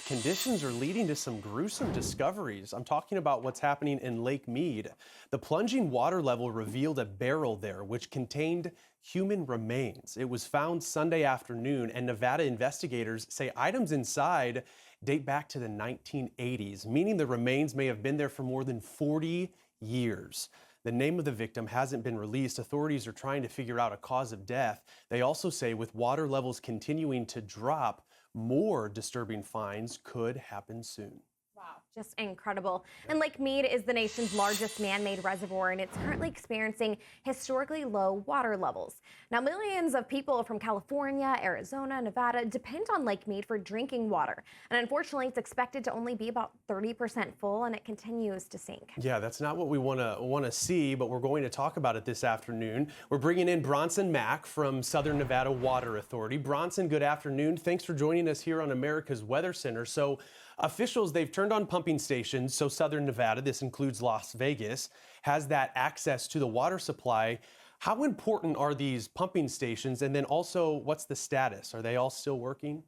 conditions are leading to some gruesome discoveries. I'm talking about what's happening in Lake Mead. The plunging water level revealed a barrel there which contained human remains. It was found Sunday afternoon, and Nevada investigators say items inside date back to the 1980s, meaning the remains may have been there for more than 40 years. The name of the victim hasn't been released. Authorities are trying to figure out a cause of death. They also say with water levels continuing to drop, more disturbing finds could happen soon. Wow, just incredible. And Lake Mead is the nation's largest man-made reservoir, and it's currently experiencing historically low water levels. Now, millions of people from California, Arizona, Nevada depend on Lake Mead for drinking water. And unfortunately, it's expected to only be about 30% full, and it continues to sink. Yeah, that's not what we want to see, but we're going to talk about it this afternoon. We're bringing in Bronson Mack from Southern Nevada Water Authority. Bronson, good afternoon. Thanks for joining us here on America's Weather Center. So officials, they've turned on pumping stations. So Southern Nevada, this includes Las Vegas, has that access to the water supply. How important are these pumping stations? And then also, what's the status? Are they all still working?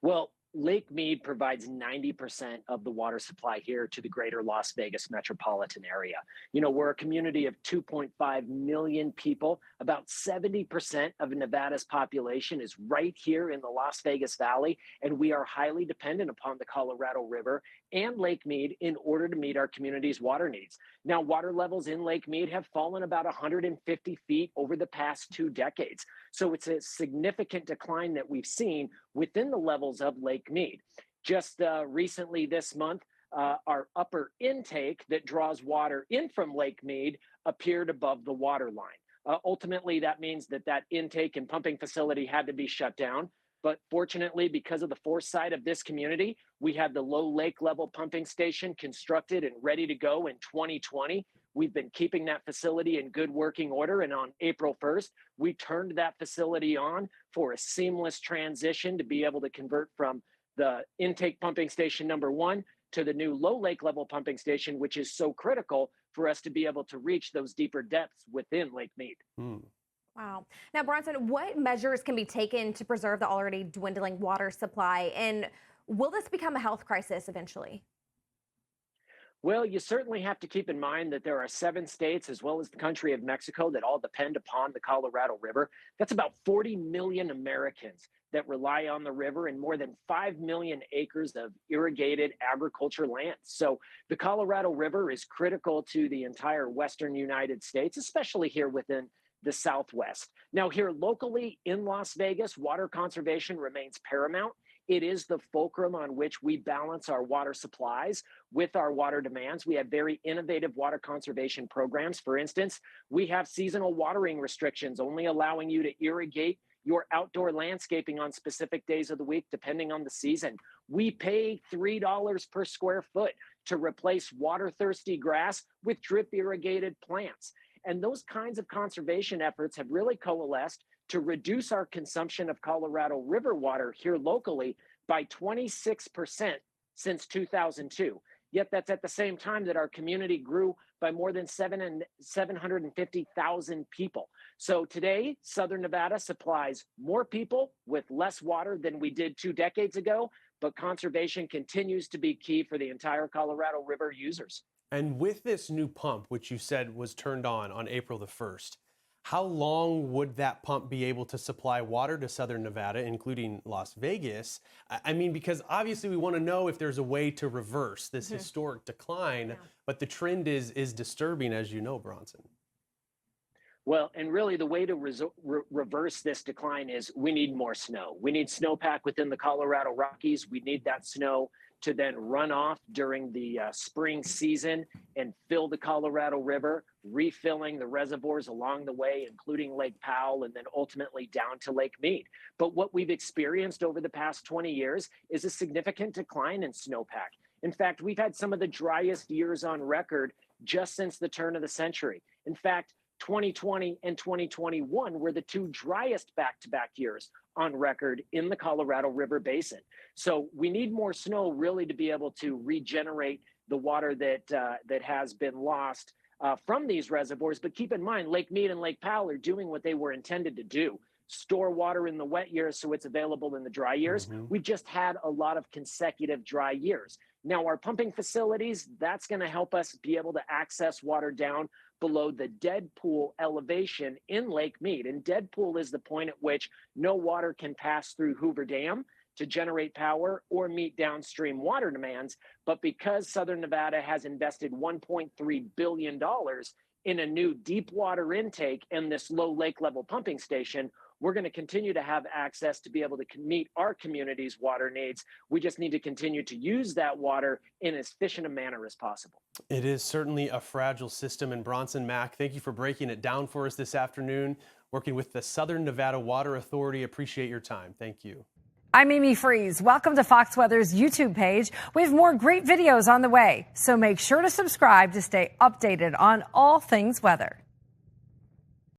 Well, Lake Mead provides 90% of the water supply here to the greater Las Vegas metropolitan area. You know, we're a community of 2.5 million people. About 70% of Nevada's population is right here in the Las Vegas Valley, and we are highly dependent upon the Colorado River and Lake Mead in order to meet our community's water needs. Now, water levels in Lake Mead have fallen about 150 feet over the past 2 decades. So it's a significant decline that we've seen within the levels of Lake Mead. Just recently this month, our upper intake that draws water in from Lake Mead appeared above the water line. Ultimately, that means that intake and pumping facility had to be shut down. But fortunately, because of the foresight of this community, we had the low lake level pumping station constructed and ready to go in 2020. We've been keeping that facility in good working order. And on April 1st, we turned that facility on for a seamless transition to be able to convert from the intake pumping station number 1 to the new low lake level pumping station, which is so critical for us to be able to reach those deeper depths within Lake Mead. Wow. Now, Bronson, what measures can be taken to preserve the already dwindling water supply? And will this become a health crisis eventually? Well, you certainly have to keep in mind that there are 7 states, as well as the country of Mexico, that all depend upon the Colorado River. That's about 40 million Americans that rely on the river and more than 5 million acres of irrigated agriculture land. So the Colorado River is critical to the entire Western United States, especially here within the Southwest. Now, here locally in Las Vegas, water conservation remains paramount. It is the fulcrum on which we balance our water supplies with our water demands. We have very innovative water conservation programs. For instance, we have seasonal watering restrictions, only allowing you to irrigate your outdoor landscaping on specific days of the week, depending on the season. We pay $3 per square foot to replace water-thirsty grass with drip irrigated plants. And those kinds of conservation efforts have really coalesced to reduce our consumption of Colorado River water here locally by 26% since 2002. Yet that's at the same time that our community grew by more than 750,000 people. So today, Southern Nevada supplies more people with less water than we did 2 decades ago, but conservation continues to be key for the entire Colorado River users. And with this new pump, which you said was turned on April the 1st, how long would that pump be able to supply water to Southern Nevada, including Las Vegas? I mean, because obviously we want to know if there's a way to reverse this historic decline, but the trend is disturbing, as you know, Bronson. Well, and really the way to reverse this decline is we need more snow. We need snowpack within the Colorado Rockies. We need that snow to then run off during the spring season and fill the Colorado River, refilling the reservoirs along the way, including Lake Powell, and then ultimately down to Lake Mead. But what we've experienced over the past 20 years is a significant decline in snowpack. In fact, we've had some of the driest years on record just since the turn of the century. In fact, 2020 and 2021 were the 2 driest back-to-back years on record in the Colorado River Basin. So we need more snow really to be able to regenerate the water that has been lost from these reservoirs. But keep in mind, Lake Mead and Lake Powell are doing what they were intended to do. store water in the wet years so it's available in the dry years. We've just had a lot of consecutive dry years. Now, our pumping facilities, that's going to help us be able to access water down below the dead pool elevation in Lake Mead. And dead pool is the point at which no water can pass through Hoover Dam to generate power or meet downstream water demands. But because Southern Nevada has invested $1.3 billion in a new deep water intake and this low lake level pumping station, we're going to continue to have access to be able to meet our community's water needs. We just need to continue to use that water in as efficient a manner as possible. It is certainly a fragile system. And Bronson Mack, thank you for breaking it down for us this afternoon, working with the Southern Nevada Water Authority. Appreciate your time. Thank you. I'm Amy Freeze. Welcome to Fox Weather's YouTube page. We have more great videos on the way, so make sure to subscribe to stay updated on all things weather.